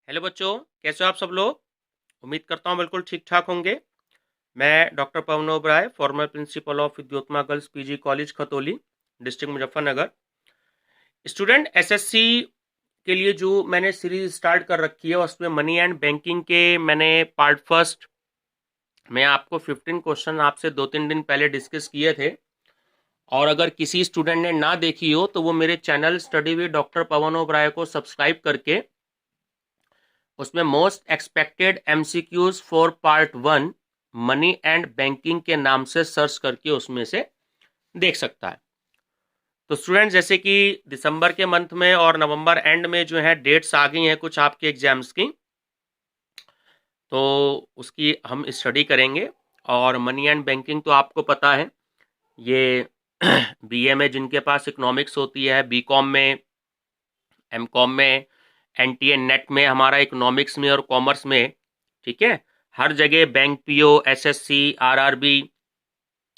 Hello बच्चों, कैसे हो आप सब लोग। उम्मीद करता हूँ बिल्कुल ठीक ठाक होंगे। मैं doctor Pavan Oberoi, former principal of Vidyottama girls PG college Khatauli, district Muzaffarnagar. Student, SSC के लिए जो मैंने सीरीज स्टार्ट कर रखी है उसमें मनी एंड बैंकिंग के मैंने पार्ट फर्स्ट में आपको 15 क्वेश्चन आपसे 2-3 दिन पहले डिस्कस किए थे। और अगर किसी स्टूडेंट ने ना देखी हो तो वो मेरे channel study with doctor Pavan Oberoi को सब्सक्राइब करके उसमें most expected MCQs for part 1 money and banking के नाम से सर्च करके उसमें से देख सकता है। तो स्टूडेंट, जैसे कि दिसंबर के मंथ में और नवंबर एंड में जो है डेट्स आ गई हैं कुछ आपके एग्जाम्स की, तो उसकी हम स्टडी करेंगे। और मनी एंड बैंकिंग तो आपको पता है, ये बीए में जिनके पास इकोनॉमिक्स होती है, बीकॉम में, एमकॉम में, एनटीए नेट में, हमारा इकोनॉमिक्स में और कॉमर्स में, ठीक है, हर जगह बैंक पीओ, एसएससी, आरआरबी,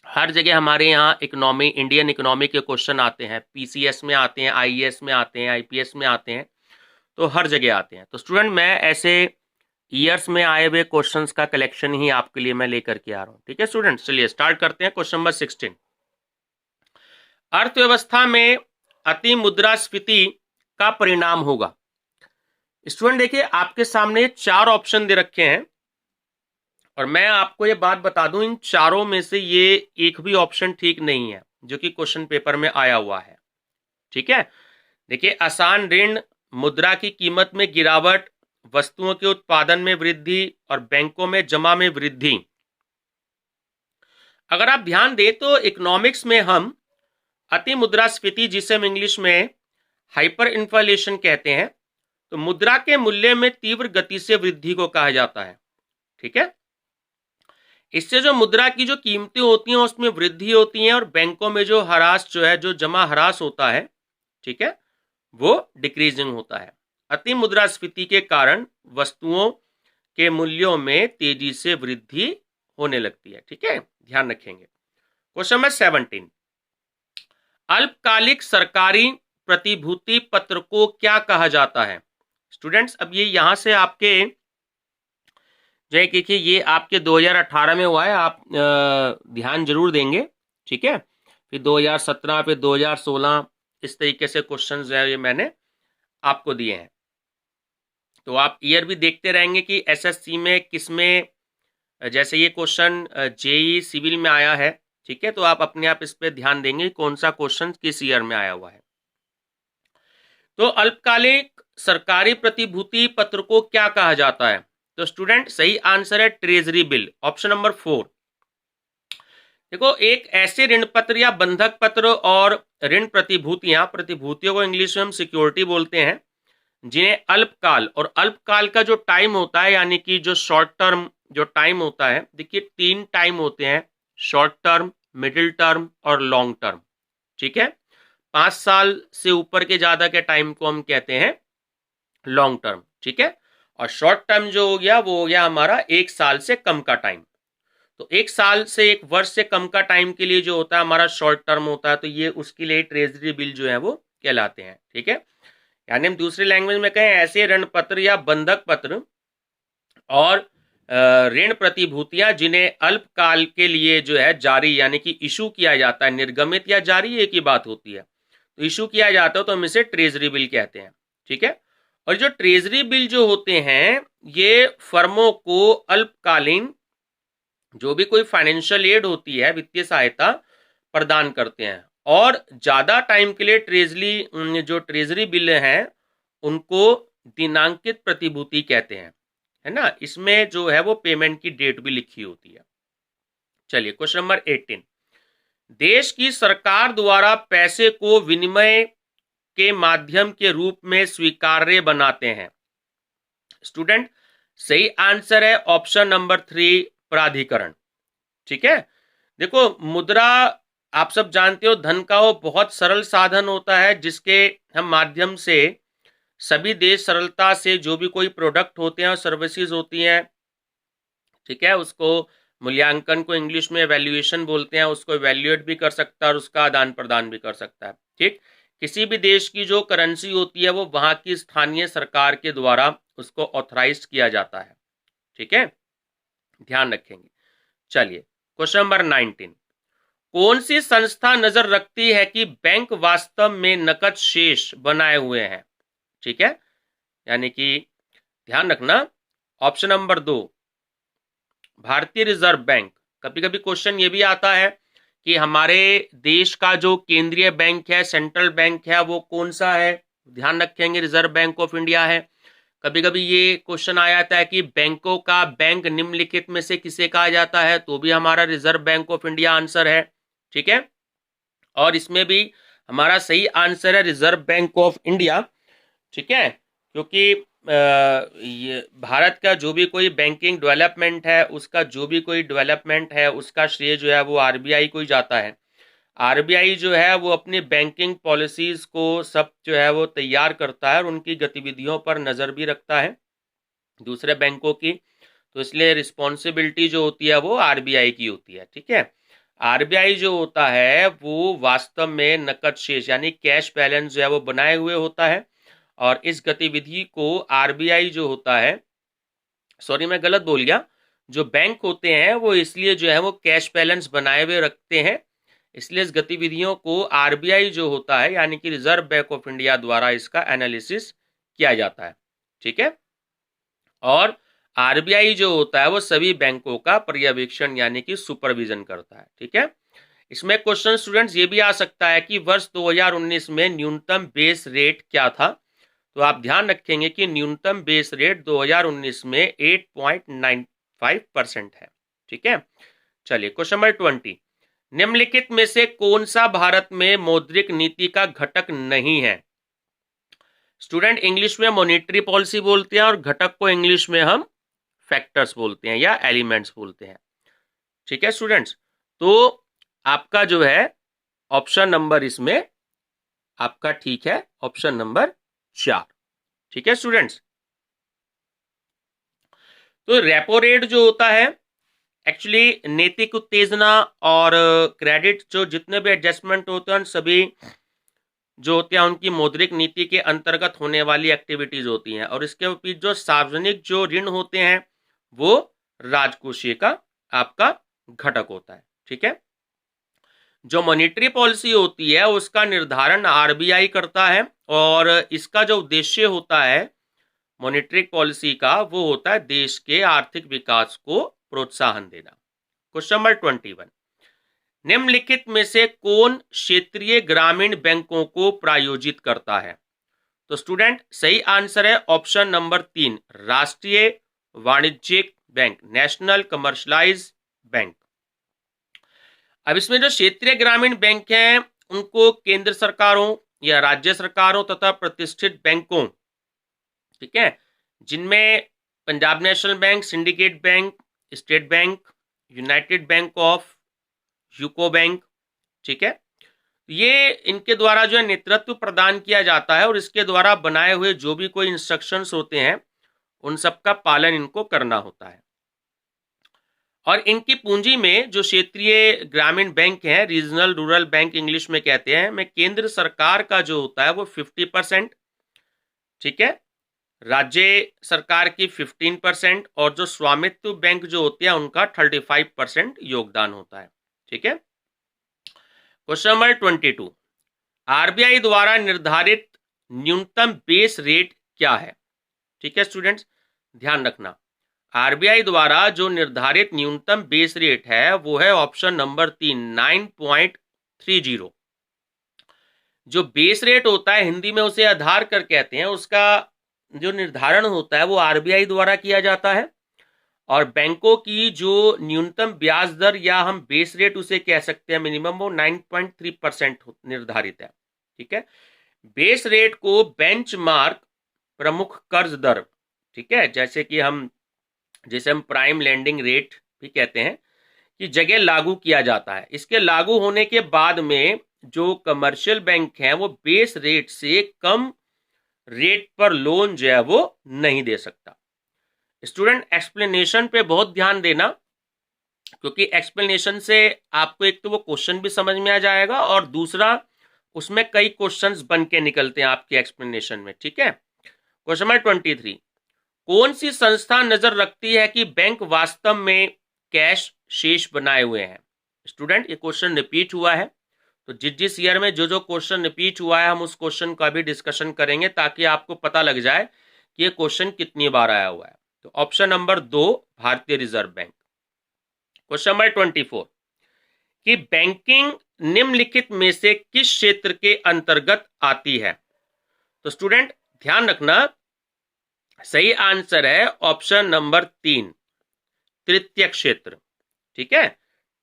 हर जगह हमारे यहाँ इकोनॉमी, इंडियन इकोनॉमी के क्वेश्चन आते हैं। पीसीएस में आते हैं, आईएएस में आते हैं, आईपीएस में आते हैं, तो हर जगह आते हैं। तो स्टूडेंट, मैं ऐसे ईयर्स में आए हुए क्वेश्चंस का कलेक्शन ही आपके लिए मैं लेकर के आ रहा हूँ। ठीक है स्टूडेंट, चलिए स्टार्ट करते हैं। क्वेश्चन नंबर 16, अर्थव्यवस्था में अति मुद्रास्फीति का परिणाम होगा। स्टूडेंट देखिए, आपके सामने 4 ऑप्शन दे रखे हैं और मैं आपको ये बात बता दूं, इन चारों में से ये एक भी ऑप्शन ठीक नहीं है जो कि क्वेश्चन पेपर में आया हुआ है। ठीक है, देखिए, आसान ऋण, मुद्रा की कीमत में गिरावट, वस्तुओं के उत्पादन में वृद्धि और बैंकों में जमा में वृद्धि। अगर आप ध्यान दें तो इकोनॉमिक्स में हम अति मुद्रास्फीति, जिसे हम इंग्लिश में हाइपर इन्फ्लेशन कहते हैं, तो मुद्रा के मूल्य में तीव्र गति से वृद्धि को कहा जाता है। ठीक है, इससे जो मुद्रा की जो कीमतें होती हैं उसमें वृद्धि होती है और बैंकों में जो हरास जो है, जो जमा हरास होता है, ठीक है, वो डिक्रीजिंग होता है। अति मुद्रास्फीति के कारण वस्तुओं के मूल्यों में तेजी से वृद्धि होने लगती है। ठीक है, ध्यान रखेंगे। क्वेश्चन नंबर 17, अल्पकालिक सरकारी प्रतिभूति पत्र को क्या कहा जाता है। स्टूडेंट्स, अब ये यहां से आपके जो देखिए, ये आपके 2018 में हुआ है, आप ध्यान जरूर देंगे। ठीक है, फिर 2017, फिर 2016, इस तरीके से क्वेश्चन जो है ये मैंने आपको दिए हैं। तो आप ईयर भी देखते रहेंगे कि एसएससी में किस में, जैसे ये क्वेश्चन जेई सिविल में आया है, ठीक है, तो आप अपने आप इस पे ध्यान देंगे कौन सा क्वेश्चन किस ईयर में आया हुआ है। तो अल्पकालिक सरकारी प्रतिभूति पत्र को क्या कहा जाता है। तो स्टूडेंट, सही आंसर है ट्रेजरी बिल, ऑप्शन नंबर 4। देखो, एक ऐसे ऋण पत्र या बंधक पत्र और ऋण प्रतिभूतियां, प्रतिभूतियों को इंग्लिश में हम सिक्योरिटी बोलते हैं, जिन्हें अल्पकाल, और अल्पकाल का जो टाइम होता है यानी कि जो शॉर्ट टर्म जो टाइम होता है, देखिए 3 टाइम होते हैं, शॉर्ट टर्म, मिडिल टर्म और लॉन्ग टर्म। ठीक है, 5 साल से ऊपर के ज्यादा के टाइम को हम कहते हैं लॉन्ग टर्म। ठीक है, और शॉर्ट टर्म जो हो गया वो हो गया हमारा 1 साल से कम का टाइम। तो 1 साल से 1 वर्ष से कम का टाइम के लिए जो होता है हमारा शॉर्ट टर्म होता है, तो ये उसके लिए ट्रेजरी बिल जो है वो कहलाते हैं। ठीक है, यानी हम दूसरी लैंग्वेज में कहें, ऐसे ऋण पत्र या बंधक पत्र और ऋण प्रतिभूतियां जिन्हें अल्पकाल के लिए जो है जारी यानी कि इशू किया जाता है, निर्गमित या जारी एक ही बात होती है, तो इशू किया जाता है तो हम इसे ट्रेजरी बिल कहते हैं। ठीक है, और जो ट्रेजरी बिल जो होते हैं ये फर्मों को अल्पकालीन जो भी कोई फाइनेंशियल एड होती है, वित्तीय सहायता प्रदान करते हैं, और ज्यादा टाइम के लिए जो ट्रेजरी बिल हैं उनको दिनांकित प्रतिभूति कहते हैं, है ना। इसमें जो है वो पेमेंट की डेट भी लिखी होती है। चलिए, क्वेश्चन नंबर 18, देश की सरकार द्वारा पैसे को विनिमय के माध्यम के रूप में स्वीकार्य बनाते हैं। स्टूडेंट, सही आंसर है ऑप्शन नंबर 3, प्राधिकरण। ठीक है, देखो, मुद्रा आप सब जानते हो धन का वो बहुत सरल साधन होता है जिसके हम माध्यम से सभी देश सरलता से जो भी कोई प्रोडक्ट होते हैं और सर्विसेज होती हैं, ठीक है, उसको मूल्यांकन को इंग्लिश में वैल्यूएशन बोलते हैं, उसको वैल्यूएट भी कर सकता है और उसका आदान प्रदान भी कर सकता है। ठीक, किसी भी देश की जो करेंसी होती है वो वहां की स्थानीय सरकार के द्वारा उसको ऑथराइज किया जाता है। ठीक है, ध्यान रखेंगे। चलिए क्वेश्चन नंबर 19, कौन सी संस्था नजर रखती है कि बैंक वास्तव में नकद शेष बनाए हुए हैं? ठीक है, यानी कि ध्यान रखना, ऑप्शन नंबर 2 भारतीय रिजर्व बैंक। कभी कभी क्वेश्चन ये भी आता है कि हमारे देश का जो केंद्रीय बैंक है, सेंट्रल बैंक है, वो कौन सा है? ध्यान रखेंगे, रिजर्व बैंक ऑफ इंडिया है। कभी कभी ये क्वेश्चन आ जाता है कि बैंकों का बैंक निम्नलिखित में से किसे कहा जाता है, तो भी हमारा reserve bank of India answer है। ठीक है, और इसमें भी हमारा सही आंसर है रिजर्व बैंक ऑफ इंडिया। ठीक है, क्योंकि ये भारत का जो भी कोई बैंकिंग डेवलपमेंट है, उसका जो भी कोई डेवलपमेंट है, उसका श्रेय जो है वो आरबीआई को ही जाता है। आरबीआई जो है वो अपनी बैंकिंग पॉलिसीज को सब जो है वो तैयार करता है और उनकी गतिविधियों पर नज़र भी रखता है दूसरे बैंकों की, तो इसलिए रिस्पॉन्सिबिलिटी जो होती है वो आरबीआई की होती है। ठीक है, आरबीआई जो होता है वो वास्तव में नकद शेष यानी कैश बैलेंस जो है वो बनाए हुए होता है, और इस गतिविधि को आरबीआई जो होता है, सॉरी मैं गलत बोल गया, जो बैंक होते हैं वो इसलिए जो है वो कैश बैलेंस बनाए हुए रखते हैं, इसलिए इस गतिविधियों को आरबीआई जो होता है यानी कि रिजर्व बैंक ऑफ इंडिया द्वारा इसका एनालिसिस किया जाता है। ठीक है, और आरबीआई जो होता है वो सभी बैंकों का पर्यवेक्षण यानी कि सुपरविजन करता है। ठीक है, इसमें क्वेश्चन स्टूडेंट्स ये भी आ सकता है कि वर्ष 2019 में न्यूनतम बेस रेट क्या था, तो आप ध्यान रखेंगे कि न्यूनतम बेस रेट 2019 में 8.95% है। ठीक है, चलिए क्वेश्चन नंबर 20, निम्नलिखित में से कौन सा भारत में मौद्रिक नीति का घटक नहीं है? स्टूडेंट इंग्लिश में मॉनेटरी पॉलिसी बोलते हैं और घटक को इंग्लिश में हम फैक्टर्स बोलते हैं या एलिमेंट्स बोलते हैं। ठीक है स्टूडेंट्स, तो आपका जो है ऑप्शन नंबर इसमें आपका ठीक है, ऑप्शन नंबर 4। ठीक है स्टूडेंट्स, तो रेपो रेट जो होता है एक्चुअली नैतिक उत्तेजना और क्रेडिट जो जितने भी एडजस्टमेंट होते हैं सभी जो होते हैं उनकी मौद्रिक नीति के अंतर्गत होने वाली एक्टिविटीज होती हैं, और इसके विपरीत जो सार्वजनिक जो ऋण होते हैं वो राजकोषीय का आपका घटक होता है। ठीक है, जो मॉनेटरी पॉलिसी होती है उसका निर्धारण आरबीआई करता है, और इसका जो उद्देश्य होता है मॉनेटरी पॉलिसी का वो होता है देश के आर्थिक विकास को प्रोत्साहन देना। क्वेश्चन नंबर 21, निम्नलिखित में से कौन क्षेत्रीय ग्रामीण बैंकों को प्रायोजित करता है? तो स्टूडेंट सही आंसर है ऑप्शन नंबर 3 राष्ट्रीय वाणिज्यिक बैंक, नेशनल कमर्शलाइज बैंक। अब इसमें जो क्षेत्रीय ग्रामीण बैंक हैं उनको केंद्र सरकारों या राज्य सरकारों तथा प्रतिष्ठित बैंकों, ठीक है, जिनमें Punjab national bank, syndicate bank, state bank, United bank of UCO bank, ठीक है, ये इनके द्वारा जो है नेतृत्व प्रदान किया जाता है और इसके द्वारा बनाए हुए जो भी कोई इंस्ट्रक्शंस होते हैं उन सब का पालन इनको करना होता है। और इनकी पूंजी में जो क्षेत्रीय ग्रामीण बैंक हैं, रीजनल रूरल बैंक इंग्लिश में कहते हैं, में केंद्र सरकार का जो होता है वो 50%, ठीक है, राज्य सरकार की 15% और जो स्वामित्व बैंक जो होते हैं उनका 35% योगदान होता है। ठीक है, क्वेश्चन नंबर 22, आरबीआई द्वारा निर्धारित न्यूनतम बेस रेट क्या है? ठीक है स्टूडेंट्स, ध्यान रखना, आरबीआई द्वारा जो निर्धारित न्यूनतम बेस रेट है वो है ऑप्शन नंबर 3 9.30। जो बेस रेट होता है हिंदी में उसे आधार कर कहते हैं, उसका जो निर्धारण होता है वो आरबीआई द्वारा किया जाता है, और बैंकों की जो न्यूनतम ब्याज दर या हम बेस रेट उसे कह सकते हैं मिनिमम, वो 9.3% निर्धारित है। ठीक है, बेस रेट को बेंचमार्क प्रमुख कर्ज दर, ठीक है, जैसे हम प्राइम लैंडिंग रेट भी कहते हैं, कि जगह लागू किया जाता है। इसके लागू होने के बाद में जो कमर्शियल बैंक हैं वो बेस रेट से कम रेट पर लोन जो है वो नहीं दे सकता। स्टूडेंट एक्सप्लेनेशन पे बहुत ध्यान देना, क्योंकि एक्सप्लेनेशन से आपको एक तो वो क्वेश्चन भी समझ में आ जाएगा और दूसरा उसमें कई क्वेश्चंस बन के निकलते हैं आपके एक्सप्लेनेशन में, ठीक है। क्वेश्चन नंबर 23, कौन सी संस्था नजर रखती है कि बैंक वास्तव में कैश शेष बनाए हुए हैं? स्टूडेंट, ये क्वेश्चन रिपीट हुआ है, तो जिस जिस ईयर में जो जो क्वेश्चन रिपीट हुआ है हम उस क्वेश्चन का भी डिस्कशन करेंगे ताकि आपको पता लग जाए कि ये क्वेश्चन कितनी बार आया हुआ है। तो ऑप्शन नंबर 2 भारतीय रिजर्व बैंक। क्वेश्चन नंबर 24, कि बैंकिंग निम्नलिखित में से किस क्षेत्र के अंतर्गत आती है? तो स्टूडेंट ध्यान रखना, सही आंसर है ऑप्शन नंबर 3, तृतीय क्षेत्र, ठीक है।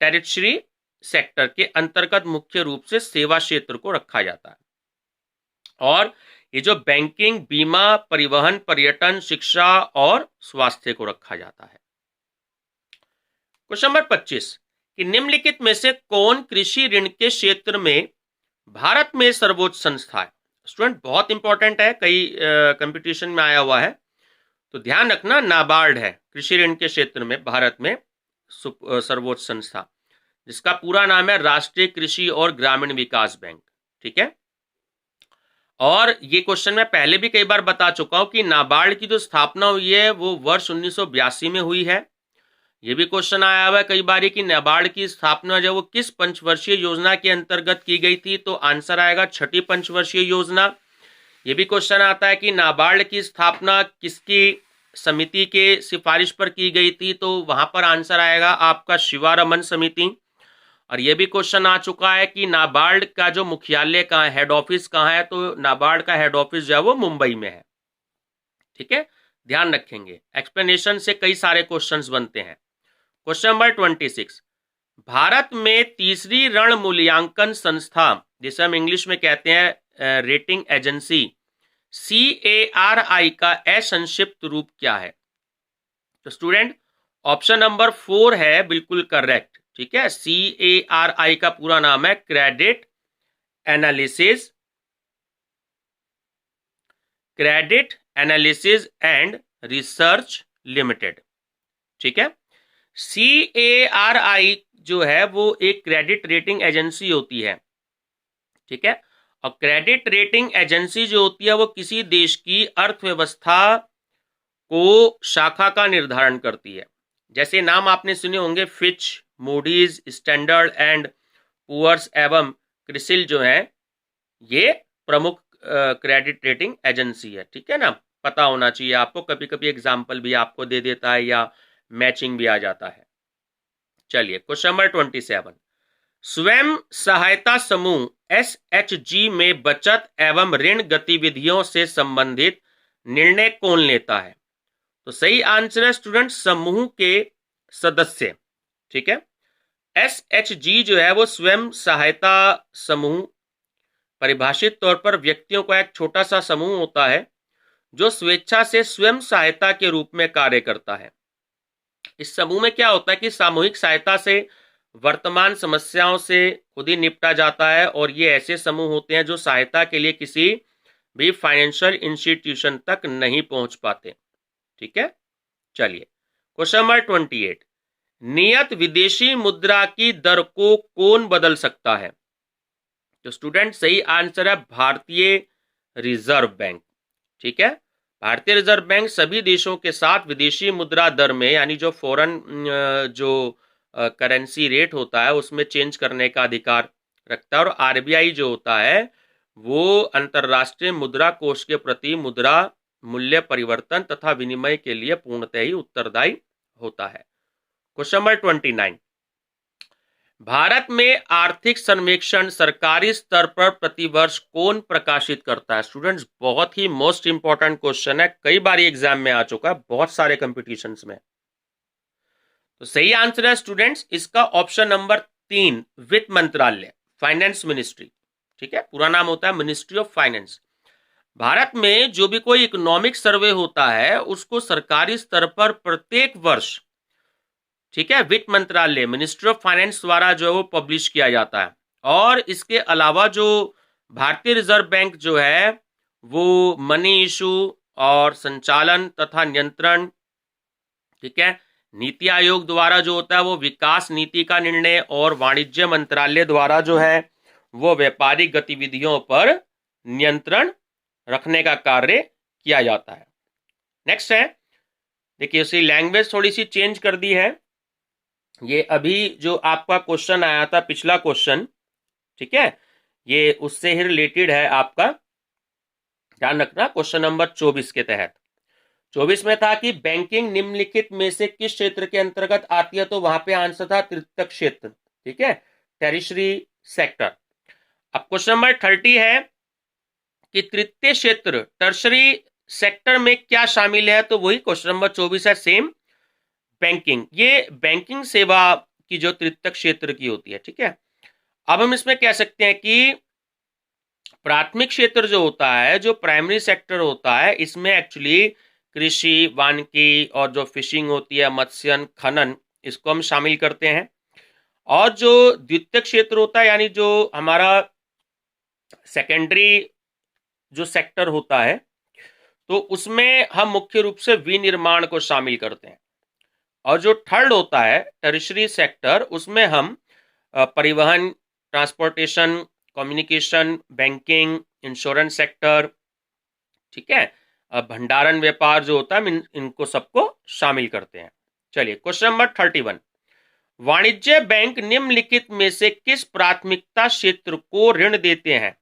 टेरिटरी सेक्टर के अंतर्गत मुख्य रूप से सेवा क्षेत्र को रखा जाता है, और ये जो बैंकिंग, बीमा, परिवहन, पर्यटन, शिक्षा और स्वास्थ्य को रखा जाता है। क्वेश्चन नंबर 25, कि निम्नलिखित में से कौन कृषि ऋण के क्षेत्र में भारत में सर्वोच्च संस्था है? स्टूडेंट बहुत इंपॉर्टेंट है, कई कंपटीशन में आया हुआ है, तो ध्यान रखना, नाबार्ड है कृषि ऋण के क्षेत्र में भारत में सर्वोच्च संस्था, जिसका पूरा नाम है राष्ट्रीय कृषि और ग्रामीण विकास बैंक, ठीक है। और ये क्वेश्चन मैं पहले भी कई बार बता चुका हूं कि नाबार्ड की जो स्थापना हुई है वो वर्ष 1982 में हुई है। ये भी क्वेश्चन आया हुआ है कई बार कि नाबार्ड की स्थापना जो वो किस पंचवर्षीय योजना के अंतर्गत की गई थी, तो आंसर आएगा छठी पंचवर्षीय योजना। ये भी क्वेश्चन आता है कि नाबार्ड की स्थापना किसकी समिति के सिफारिश पर की गई थी, तो वहां पर आंसर आएगा आपका शिवारमन समिति। और यह भी क्वेश्चन आ चुका है कि नाबार्ड का जो मुख्यालय कहाँ है, हेड ऑफिस कहाँ है, तो नाबार्ड का हेड ऑफिस जो है वो मुंबई में है, ठीक है, ध्यान रखेंगे। एक्सप्लेनेशन से कई सारे क्वेश्चंस बनते हैं। क्वेश्चन नंबर 26, भारत में तीसरी ऋण मूल्यांकन संस्था, जिसे हम इंग्लिश में कहते हैं रेटिंग एजेंसी, CARI का असंक्षिप्त रूप क्या है? तो स्टूडेंट ऑप्शन नंबर 4 है बिल्कुल करेक्ट, ठीक है। CARI का पूरा नाम है credit analysis and research limited, ठीक है। CARI जो है वो एक क्रेडिट रेटिंग एजेंसी होती है, ठीक है। और क्रेडिट रेटिंग एजेंसी जो होती है वो किसी देश की अर्थव्यवस्था को शाखा का निर्धारण करती है। जैसे नाम आपने सुने होंगे, Fitch, Moody's, Standard and Poor's एवं क्रिसिल जो है ये प्रमुख क्रेडिट रेटिंग एजेंसी है, ठीक है ना। पता होना चाहिए आपको, कभी कभी एग्जाम्पल भी आपको दे देता है या मैचिंग भी आ जाता है। चलिए क्वेश्चन नंबर 27, स्वयं सहायता समूह SHG में बचत एवं ऋण गतिविधियों से संबंधित निर्णय कौन लेता है? तो सही आंसर है स्टूडेंट समूह के सदस्य, ठीक है। SHG जो है वो स्वयं सहायता समूह परिभाषित तौर पर व्यक्तियों का एक छोटा सा समूह होता है जो स्वेच्छा से स्वयं सहायता के रूप में कार्य करता है। इस समूह में क्या होता है कि सामूहिक सहायता से वर्तमान समस्याओं से खुद ही निपटा जाता है, और ये ऐसे समूह होते हैं जो सहायता के लिए किसी भी फाइनेंशियल इंस्टीट्यूशन तक नहीं पहुंच पाते, ठीक है। चलिए क्वेश्चन नंबर 28, नियत विदेशी मुद्रा की दर को कौन बदल सकता है? तो स्टूडेंट सही आंसर है भारतीय रिजर्व बैंक, ठीक है। भारतीय रिजर्व बैंक सभी देशों के साथ विदेशी मुद्रा दर में, यानी जो फॉरेन जो करेंसी रेट होता है उसमें चेंज करने का अधिकार रखता है, और RBI जो होता है वो अंतरराष्ट्रीय मुद्रा कोष के प्रति मुद्रा मूल्य परिवर्तन तथा विनिमय के लिए पूर्णतः ही उत्तरदायी होता है। क्वेश्चन नंबर 29, भारत में आर्थिक सर्वेक्षण सरकारी स्तर पर प्रतिवर्ष कौन प्रकाशित करता है? स्टूडेंट्स बहुत ही मोस्ट इंपॉर्टेंट क्वेश्चन है, कई बार एग्जाम में आ चुका है, बहुत सारे कंपटीशंस में। तो सही आंसर है स्टूडेंट्स इसका ऑप्शन नंबर 3, वित्त मंत्रालय, फाइनेंस मिनिस्ट्री, ठीक है। पूरा नाम होता है मिनिस्ट्री ऑफ फाइनेंस। भारत में जो भी कोई इकोनॉमिक सर्वे होता है उसको सरकारी स्तर पर प्रत्येक वर्ष, ठीक है, वित्त मंत्रालय, मिनिस्ट्री ऑफ फाइनेंस द्वारा जो है वो पब्लिश किया जाता है। और इसके अलावा जो भारतीय रिजर्व बैंक जो है वो मनी इशू और संचालन तथा नियंत्रण, ठीक है, नीति आयोग द्वारा जो होता है वो विकास नीति का निर्णय, और वाणिज्य मंत्रालय द्वारा जो है वो व्यापारिक गतिविधियों पर नियंत्रण रखने का कार्य किया जाता है। नेक्स्ट है, देखिए उसी लैंग्वेज थोड़ी सी चेंज कर दी है। ये अभी जो आपका क्वेश्चन आया था पिछला क्वेश्चन, ठीक है, ये उससे ही रिलेटेड है आपका, ध्यान रखना, क्वेश्चन नंबर 24 के तहत। 24 में था कि बैंकिंग निम्नलिखित में से किस क्षेत्र के अंतर्गत आती है, तो वहां पे आंसर था तृतीयक क्षेत्र, ठीक है, टेरिशरी सेक्टर। अब क्वेश्चन नंबर 30 है कि तृतीय क्षेत्र टर्शरी सेक्टर में क्या शामिल है, तो वही क्वेश्चन नंबर 24 है, सेम बैंकिंग। ये बैंकिंग सेवा की जो तृतीयक क्षेत्र की होती है, ठीक है। अब हम इसमें कह सकते हैं कि प्राथमिक क्षेत्र जो होता है, जो प्राइमरी सेक्टर होता है, इसमें एक्चुअली कृषि, वानिकी और जो फिशिंग होती है, मत्स्यन, खनन, इसको हम शामिल करते हैं। और जो द्वितीयक क्षेत्र होता है, यानी जो हमारा सेकेंडरी जो सेक्टर होता है, तो उसमें हम मुख्य रूप से विनिर्माण को शामिल करते हैं। और जो थर्ड होता है टर्शियरी सेक्टर, उसमें हम परिवहन, transportation, communication, banking, insurance sector, ठीक है, भंडारण व्यापार जो होता है, इनको सबको शामिल करते हैं। चलिए क्वेश्चन नंबर 31, वाणिज्य बैंक निम्नलिखित में से किस प्राथमिकता क्षेत्र को ऋण देते हैं,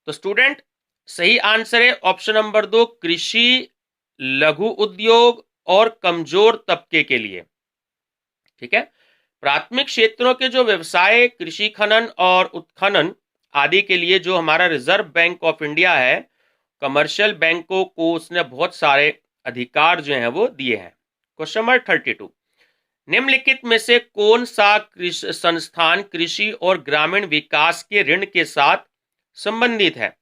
तो स्टूडेंट सही आंसर है ऑप्शन नंबर 2, कृषि, लघु उद्योग और कमजोर तबके के लिए, ठीक है। प्राथमिक क्षेत्रों के जो व्यवसाय, कृषि, खनन और उत्खनन आदि के लिए जो हमारा रिजर्व बैंक ऑफ इंडिया है, कमर्शियल बैंकों को उसने बहुत सारे अधिकार जो हैं वो दिए हैं। क्वेश्चन नंबर 32, निम्नलिखित में से कौन सा संस्थान कृषि और ग्रामीण विकास के ऋण के साथ संबंधित है,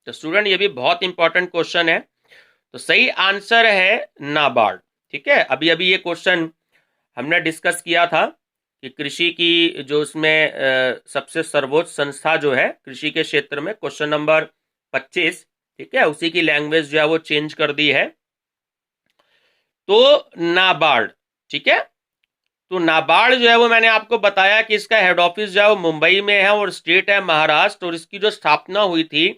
तो स्टूडेंट ये भी बहुत इंपॉर्टेंट क्वेश्चन है, तो सही आंसर है नाबार्ड, ठीक है। अभी अभी ये क्वेश्चन हमने डिस्कस किया था कि कृषि की जो उसमें सबसे सर्वोच्च संस्था जो है कृषि के क्षेत्र में, क्वेश्चन नंबर 25, ठीक है, उसी की लैंग्वेज जो है वो चेंज कर दी है, तो नाबार्ड, ठीक है। तो नाबार्ड जो है वो मैंने आपको बताया कि इसका हेड ऑफिस जो है वो मुंबई में है और स्टेट है महाराष्ट्र, और इसकी जो स्थापना हुई थी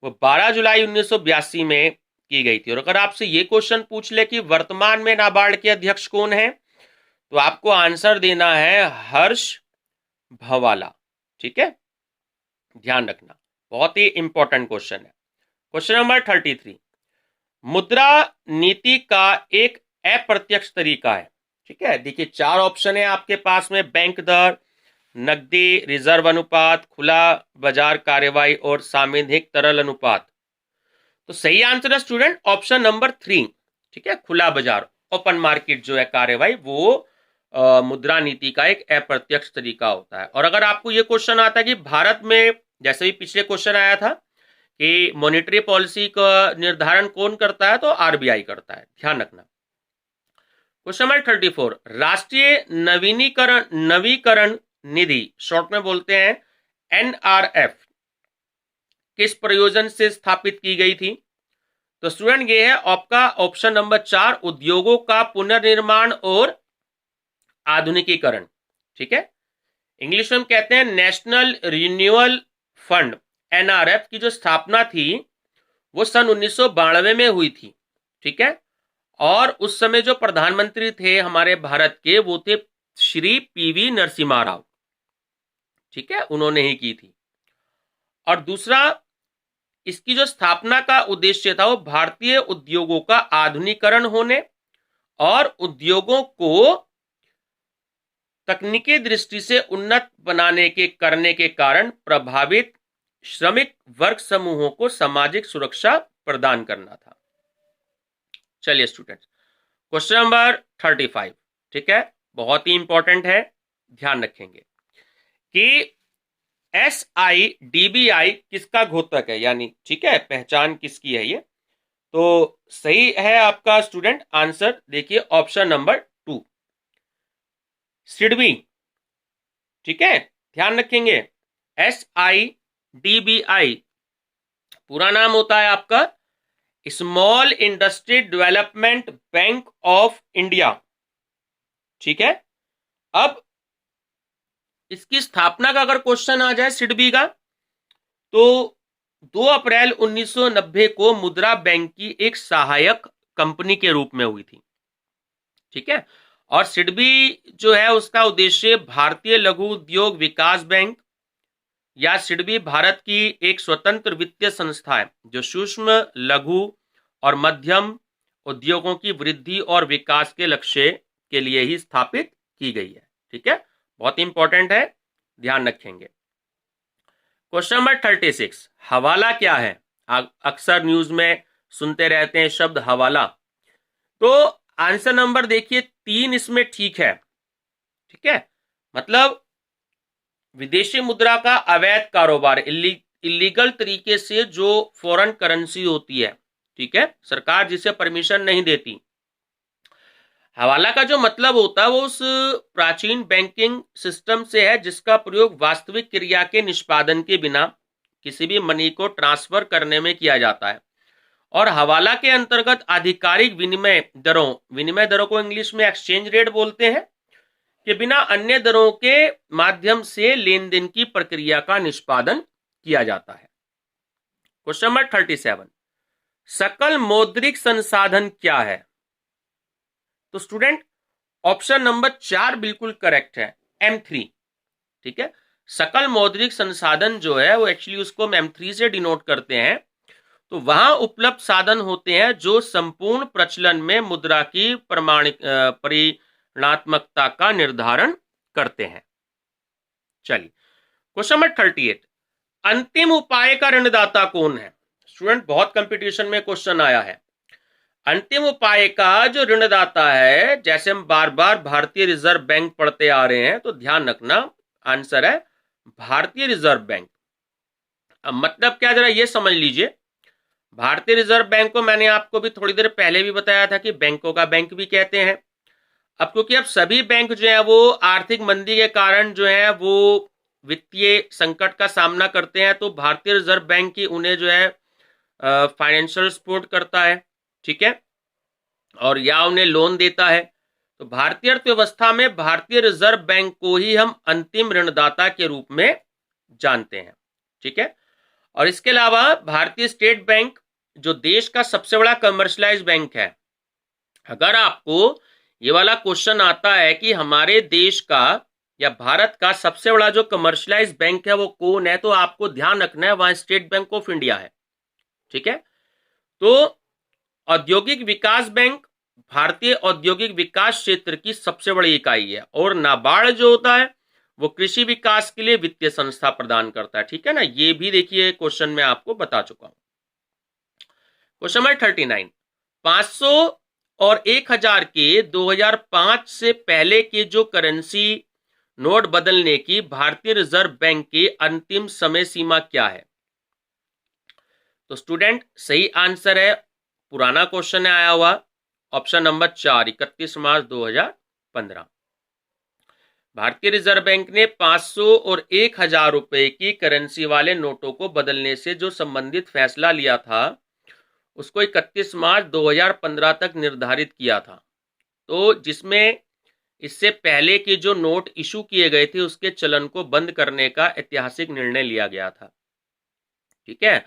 वो 12 जुलाई 1982 में की गई थी। और अगर आपसे ये क्वेश्चन पूछ ले कि वर्तमान में नाबार्ड के अध्यक्ष कौन है, तो आपको आंसर देना है हर्ष भवाला, ठीक है, ध्यान रखना, बहुत ही इंपॉर्टेंट क्वेश्चन है। क्वेश्चन नंबर 33, मुद्रा नीति का एक अप्रत्यक्ष तरीका है, ठीक है। देखिए 4 ऑप्शन है आपके पास में, बैंक दर, नकदी रिजर्व अनुपात, खुला बाजार कार्यवाही और सामूहिक तरल अनुपात। तो सही आंसर है स्टूडेंट ऑप्शन नंबर 3, ठीक है, खुला बाजार, ओपन मार्केट जो है कार्यवाही, वो मुद्रा नीति का एक अप्रत्यक्ष तरीका होता है। और अगर आपको ये क्वेश्चन आता है कि भारत में, जैसे भी पिछले क्वेश्चन आया था कि मॉनेटरी पॉलिसी का निर्धारण कौन करता है, तो आरबीआई करता है, ध्यान रखना। क्वेश्चन नंबर 34, राष्ट्रीय नवीकरण निधि, शॉर्ट में बोलते हैं एनआरएफ, किस प्रयोजन से स्थापित की गई थी, तो स्टूडेंट ये है आपका ऑप्शन नंबर 4, उद्योगों का पुनर्निर्माण और आधुनिकीकरण, ठीक है। इंग्लिश में हम कहते हैं नेशनल रिन्यूअल फंड, एनआरएफ की जो स्थापना थी वो सन 1992 में हुई थी, ठीक है। और उस समय जो प्रधानमंत्री थे हमारे भारत के, वो थे श्री पीवी नरसिम्हा राव, ठीक है, उन्होंने ही की थी। और दूसरा, इसकी जो स्थापना का उद्देश्य था वो भारतीय उद्योगों का आधुनिकीकरण होने और उद्योगों को तकनीकी दृष्टि से उन्नत बनाने के करने के कारण प्रभावित श्रमिक वर्ग समूहों को सामाजिक सुरक्षा प्रदान करना था। चलिए स्टूडेंट्स, क्वेश्चन नंबर 35, ठीक है, बहुत ही इंपॉर्टेंट है, ध्यान रखेंगे कि SIDBI किसका घोतक है, यानी ठीक है, पहचान किसकी है ये, तो सही है आपका स्टूडेंट आंसर, देखिए ऑप्शन नंबर 2, सिडबी, ठीक है, ध्यान रखेंगे। SIDBI पूरा नाम होता है आपका small industry development bank of India, ठीक है। अब इसकी स्थापना का अगर क्वेश्चन आ जाए सिडबी का, तो 2 अप्रैल 1990 को मुद्रा बैंक की एक सहायक कंपनी के रूप में हुई थी। ठीक है, और सिडबी जो है उसका उद्देश्य भारतीय लघु उद्योग विकास बैंक या सिडबी भारत की एक स्वतंत्र वित्तीय संस्था है जो सूक्ष्म, लघु और मध्यम उद्योगों की वृद्धि और विकास के लक्ष्य के लिए ही स्थापित की गई है। ठीक है, बहुत इंपॉर्टेंट है, ध्यान रखेंगे। क्वेश्चन नंबर 36, हवाला क्या है? अक्सर न्यूज में सुनते रहते हैं शब्द हवाला। तो आंसर नंबर देखिए 3 इसमें ठीक है। ठीक है, मतलब विदेशी मुद्रा का अवैध कारोबार, इलीगल तरीके से जो फॉरेन करेंसी होती है, ठीक है, सरकार जिसे परमिशन नहीं देती। हवाला का जो मतलब होता है वो उस प्राचीन बैंकिंग सिस्टम से है जिसका प्रयोग वास्तविक क्रिया के निष्पादन के बिना किसी भी मनी को ट्रांसफर करने में किया जाता है। और हवाला के अंतर्गत आधिकारिक विनिमय दरों को इंग्लिश में एक्सचेंज रेट बोलते हैं, कि बिना अन्य दरों के माध्यम से लेन देन की प्रक्रिया का निष्पादन किया जाता है। क्वेश्चन नंबर 37, सकल मौद्रिक संसाधन क्या है? तो स्टूडेंट ऑप्शन नंबर 4 बिल्कुल करेक्ट है, M3। ठीक है, सकल मौद्रिक संसाधन जो है वो एक्चुअली उसको हम M3 से डिनोट करते हैं। तो वहां उपलब्ध साधन होते हैं जो संपूर्ण प्रचलन में मुद्रा की परिणात्मकता का निर्धारण करते हैं। चलिए क्वेश्चन नंबर 38, अंतिम उपाय का ऋणदाता कौन है? स्टूडेंट बहुत कंपटीशन में क्वेश्चन आया है। अंतिम उपाय का जो ऋणदाता है, जैसे हम बार बार भारतीय रिजर्व बैंक पढ़ते आ रहे हैं, तो ध्यान रखना आंसर है भारतीय रिजर्व बैंक। अब मतलब क्या, जरा ये समझ लीजिए, भारतीय रिजर्व बैंक को मैंने आपको भी थोड़ी देर पहले भी बताया था कि बैंकों का बैंक भी कहते हैं। अब क्योंकि अब सभी बैंक जो है वो आर्थिक मंदी के कारण जो है वो वित्तीय संकट का सामना करते हैं, तो भारतीय रिजर्व बैंक की उन्हें जो है फाइनेंशियल सपोर्ट करता है। ठीक है, और या उन्हें लोन देता है। तो भारतीय अर्थव्यवस्था में भारतीय रिजर्व बैंक को ही हम अंतिम ऋणदाता के रूप में जानते हैं। ठीक है, और इसके अलावा भारतीय स्टेट बैंक जो देश का सबसे बड़ा कमर्शलाइज बैंक है, अगर आपको ये वाला क्वेश्चन आता है कि हमारे देश का या भारत का सबसे बड़ा जो कमर्शलाइज बैंक है वो कौन है, तो आपको ध्यान रखना है वहां स्टेट बैंक ऑफ इंडिया है। ठीक है, तो औद्योगिक विकास बैंक भारतीय औद्योगिक विकास क्षेत्र की सबसे बड़ी इकाई है, और नाबार्ड जो होता है वो कृषि विकास के लिए वित्तीय संस्था प्रदान करता है। ठीक है ना, ये भी देखिए क्वेश्चन में आपको बता चुका हूं। क्वेश्चन नंबर 39, 500 और 1000 के 2005 से पहले के जो करेंसी नोट बदलने की भारतीय रिजर्व बैंक की अंतिम समय सीमा क्या है? तो स्टूडेंट सही आंसर है, पुराना क्वेश्चन है आया हुआ, ऑप्शन नंबर 4, 31 मार्च 2015। भारतीय रिजर्व बैंक ने 500 और 1000 रुपए की करेंसी वाले नोटों को बदलने से जो संबंधित फैसला लिया था उसको 31 मार्च 2015 तक निर्धारित किया था। तो जिसमें इससे पहले के जो नोट इशू किए गए थे उसके चलन को बंद करने का ऐतिहासिक निर्णय लिया गया था। ठीक है,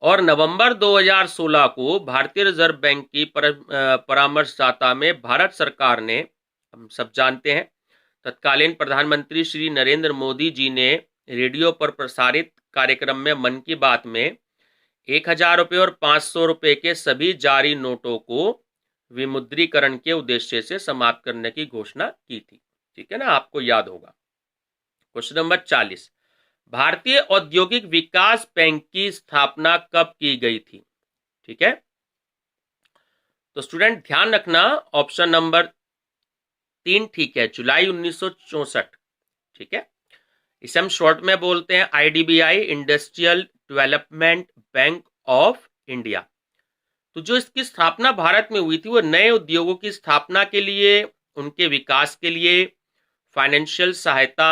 और नवंबर 2016 को भारतीय रिजर्व बैंक की परामर्शदाता में भारत सरकार ने, हम सब जानते हैं, तत्कालीन प्रधानमंत्री श्री नरेंद्र मोदी जी ने रेडियो पर प्रसारित कार्यक्रम में मन की बात में 1000 रुपये और 500 रुपये के सभी जारी नोटों को विमुद्रीकरण के उद्देश्य से समाप्त करने की घोषणा की थी। ठीक है ना, आपको याद होगा। क्वेश्चन नंबर 40, भारतीय औद्योगिक विकास बैंक की स्थापना कब की गई थी? ठीक है, तो स्टूडेंट ध्यान रखना ऑप्शन नंबर 3 ठीक है, जुलाई 1964। ठीक है, इसे हम शॉर्ट में बोलते हैं IDBI, industrial development bank of India. तो जो इसकी स्थापना भारत में हुई थी वो नए उद्योगों की स्थापना के लिए, उनके विकास के लिए फाइनेंशियल सहायता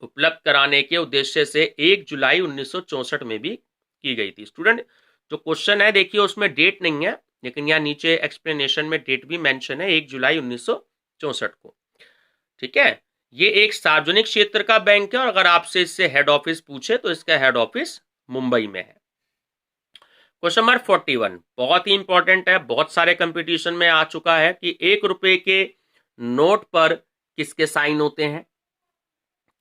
उपलब्ध कराने के उद्देश्य से 1 जुलाई 1964 में भी की गई थी। स्टूडेंट जो क्वेश्चन है देखिए उसमें डेट नहीं है, लेकिन यहाँ नीचे एक्सप्लेनेशन में डेट भी मेंशन है, 1 जुलाई 1964 को। ठीक है, ये एक सार्वजनिक क्षेत्र का बैंक है और अगर आपसे इससे हेड ऑफिस पूछे तो इसका हेड ऑफिस मुंबई में है। क्वेश्चन नंबर 41 बहुत ही इंपॉर्टेंट है, बहुत सारे कंपटीशन में आ चुका है कि 1 रुपए के नोट पर किसके साइन होते हैं।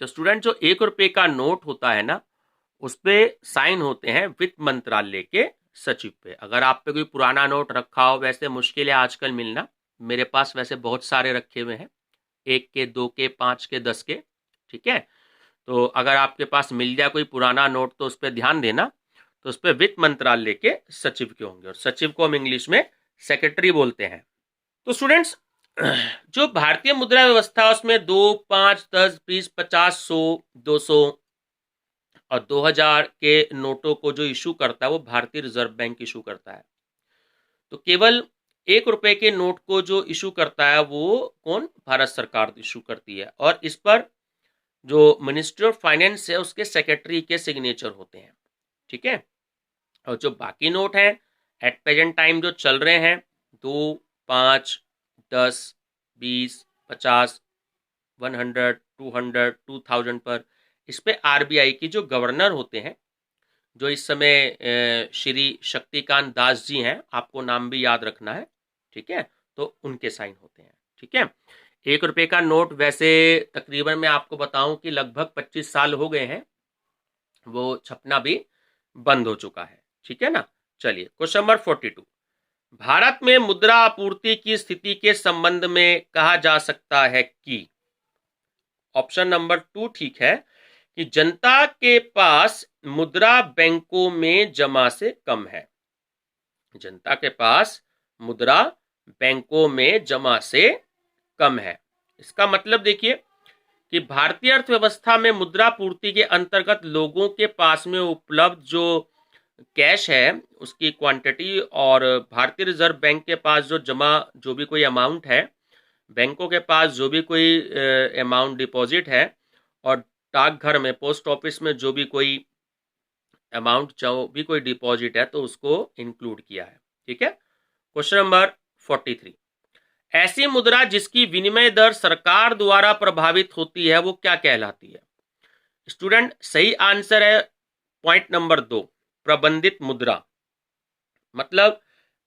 तो स्टूडेंट जो 1 रुपए का नोट होता है ना, उस पे साइन होते हैं वित्त मंत्रालय के सचिव पे। अगर आप पे कोई पुराना नोट रखा हो, वैसे मुश्किल है आजकल मिलना, मेरे पास वैसे बहुत सारे रखे हुए हैं, 1 के 2 के 5 के 10 के, ठीक है। तो अगर आपके पास मिल जाए कोई पुराना नोट तो उस पर ध्यान देना। तो उस पर वित्त मंत्रालय के सचिव के होंगे और सचिव को हम इंग्लिश में सेक्रेटरी बोलते हैं। तो स्टूडेंट्स जो भारतीय मुद्रा व्यवस्था है उसमें 2, 5, 10, 20, 50, 100, 200 और 2000 के नोटों को जो इशू करता है वो भारतीय रिजर्व बैंक इशू करता है। तो केवल 1 रुपए के नोट को जो इशू करता है वो कौन, भारत सरकार इशू करती है। और इस पर जो मिनिस्ट्री ऑफ फाइनेंस है उसके सेक्रेटरी के सिग्नेचर होते हैं, ठीक है। और जो बाकी नोट हैं एट प्रेजेंट टाइम जो चल रहे हैं 2, 5, 10, 20, 50, 100, 200, 2000 पर, इस पे आरबीआई की जो गवर्नर होते हैं, जो इस समय श्री शक्तिकांत दास जी हैं, आपको नाम भी याद रखना है, ठीक है। तो उनके साइन होते हैं, ठीक है। 1 रुपए का नोट वैसे तकरीबन मैं आपको बताऊं कि लगभग 25 साल हो गए हैं, वो छपना भी बंद हो चुका है, ठीक है ना। चलिए क्वेश्चन नंबर 42 भारत में मुद्रा आपूर्ति की स्थिति के संबंध में कहा जा सकता है कि ऑप्शन नंबर 2 ठीक है कि जनता के पास मुद्रा बैंकों में जमा से कम है। जनता के पास मुद्रा बैंकों में जमा से कम है। इसका मतलब देखिए कि भारतीय अर्थव्यवस्था में मुद्रा पूर्ति के अंतर्गत लोगों के पास में उपलब्ध जो कैश है उसकी क्वांटिटी और भारतीय रिजर्व बैंक के पास जो जमा जो भी कोई अमाउंट है, बैंकों के पास जो भी कोई अमाउंट डिपॉजिट है और डाकघर में पोस्ट ऑफिस में जो भी कोई अमाउंट जो भी कोई डिपॉजिट है तो उसको इंक्लूड किया है, ठीक है। क्वेश्चन नंबर 43 ऐसी मुद्रा जिसकी विनिमय दर सरकार द्वारा प्रभावित होती है वो क्या कहलाती है। स्टूडेंट सही आंसर है पॉइंट नंबर 2 प्रबंधित मुद्रा। मतलब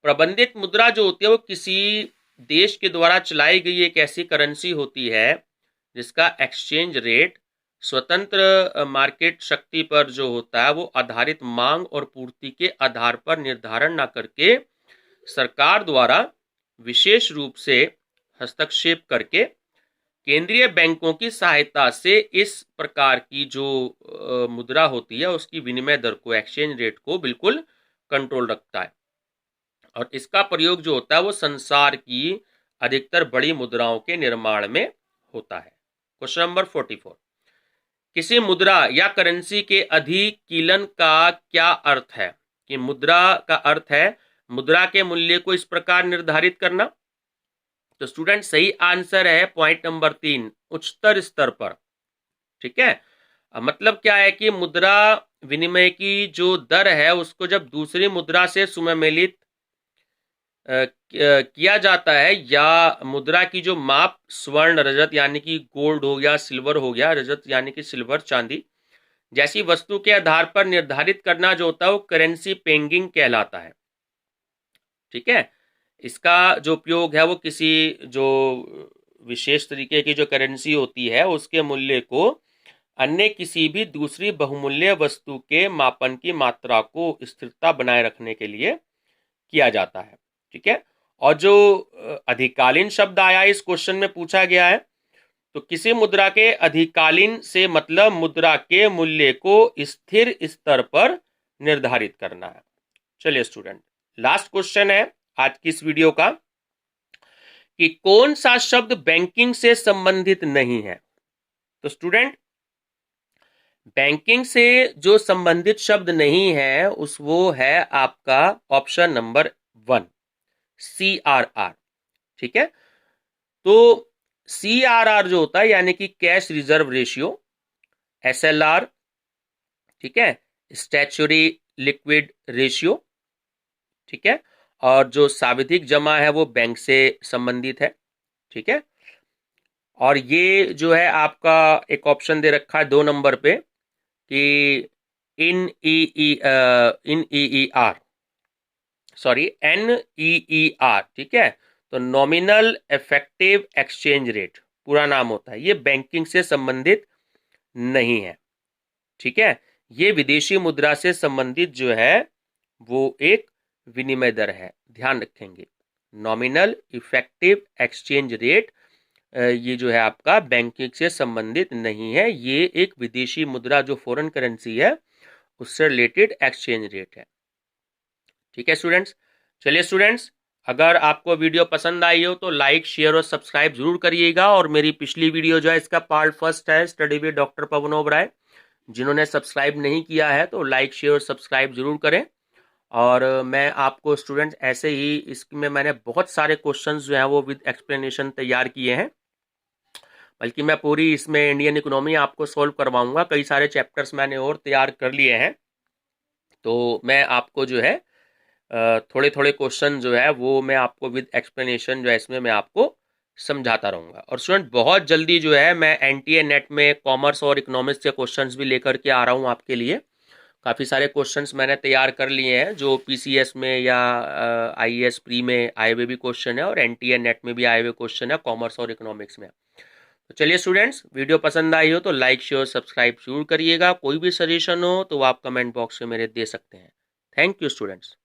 प्रबंधित मुद्रा जो होती है वो किसी देश के द्वारा चलाई गई एक ऐसी करेंसी होती है जिसका एक्सचेंज रेट स्वतंत्र मार्केट शक्ति पर जो होता है वो आधारित मांग और पूर्ति के आधार पर निर्धारण न करके सरकार द्वारा विशेष रूप से हस्तक्षेप करके केंद्रीय बैंकों की सहायता से इस प्रकार की जो मुद्रा होती है उसकी विनिमय दर को, एक्सचेंज रेट को बिल्कुल कंट्रोल रखता है। और इसका प्रयोग जो होता है वो संसार की अधिकतर बड़ी मुद्राओं के निर्माण में होता है। क्वेश्चन नंबर 44 किसी मुद्रा या करेंसी के अधिकीलन का क्या अर्थ है। कि मुद्रा का अर्थ है मुद्रा के मूल्य को इस प्रकार निर्धारित करना। तो स्टूडेंट सही आंसर है पॉइंट नंबर 3 उच्चतर स्तर पर, ठीक है। मतलब क्या है कि मुद्रा विनिमय की जो दर है उसको जब दूसरी मुद्रा से सुमेलित किया जाता है या मुद्रा की जो माप स्वर्ण रजत यानी कि गोल्ड हो गया, सिल्वर हो गया, रजत यानी कि सिल्वर चांदी जैसी वस्तु के आधार पर निर्धारित करना जो होता है वो करेंसी पेंगिंग कहलाता है, ठीक है। इसका जो उपयोग है वो किसी जो विशेष तरीके की जो करेंसी होती है उसके मूल्य को अन्य किसी भी दूसरी बहुमूल्य वस्तु के मापन की मात्रा को स्थिरता बनाए रखने के लिए किया जाता है, ठीक है। और जो अधिकालीन शब्द आया इस क्वेश्चन में पूछा गया है, तो किसी मुद्रा के अधिकालीन से मतलब मुद्रा के मूल्य को स्थिर स्तर पर निर्धारित करना है। चलिए स्टूडेंट लास्ट क्वेश्चन है आज की इस वीडियो का कि कौन सा शब्द बैंकिंग से संबंधित नहीं है। तो स्टूडेंट बैंकिंग से जो संबंधित शब्द नहीं है उस वो है आपका ऑप्शन नंबर 1 CRR, ठीक है। तो CRR जो होता है यानी कि कैश रिजर्व रेशियो, SLR, ठीक है, स्टैच्यूरी लिक्विड रेशियो, ठीक है। और जो सावधिक जमा है वो बैंक से संबंधित है, ठीक है। और ये जो है आपका एक ऑप्शन दे रखा है 2 नंबर पे कि इन ई आर, सॉरी NEER, ठीक है। तो नॉमिनल इफेक्टिव एक्सचेंज रेट पूरा नाम होता है, ये बैंकिंग से संबंधित नहीं है, ठीक है। ये विदेशी मुद्रा से संबंधित जो है वो एक विनिमय दर है, ध्यान रखेंगे। नॉमिनल इफेक्टिव एक्सचेंज रेट ये जो है आपका बैंकिंग से संबंधित नहीं है, ये एक विदेशी मुद्रा जो फॉरेन करेंसी है उससे रिलेटेड एक्सचेंज रेट है, ठीक है स्टूडेंट्स। चलिए स्टूडेंट्स, अगर आपको वीडियो पसंद आई हो तो लाइक शेयर और सब्सक्राइब जरूर करिएगा। और मेरी पिछली वीडियो जो है इसका पार्ट फर्स्ट है study with doctor Pavan Oberoi, जिन्होंने सब्सक्राइब नहीं किया है तो लाइक शेयर और सब्सक्राइब जरूर करें। और मैं आपको स्टूडेंट्स ऐसे ही इसमें मैंने बहुत सारे क्वेश्चंस जो हैं वो विद एक्सप्लेनेशन तैयार किए हैं, बल्कि मैं पूरी इसमें इंडियन इकोनॉमी आपको सॉल्व करवाऊंगा। कई सारे चैप्टर्स मैंने और तैयार कर लिए हैं, तो मैं आपको जो है थोड़े थोड़े क्वेश्चन जो है वो मैं आपको विद एक्सप्लेनेशन जो है इसमें मैं आपको समझाता रहूँगा। और स्टूडेंट बहुत जल्दी जो है मैं NTA नेट में कॉमर्स और इकोनॉमिक्स के क्वेश्चंस भी लेकर के आ रहा हूँ आपके लिए। काफ़ी सारे क्वेश्चंस मैंने तैयार कर लिए हैं जो PCS में या IAS प्री में आए हुए भी क्वेश्चन है और NTA नेट में भी आए हुए क्वेश्चन है कॉमर्स और इकोनॉमिक्स में। तो चलिए स्टूडेंट्स, वीडियो पसंद आई हो तो लाइक शेयर सब्सक्राइब जरूर करिएगा। कोई भी सजेशन हो तो आप कमेंट बॉक्स में मेरे दे सकते हैं। Thank you students.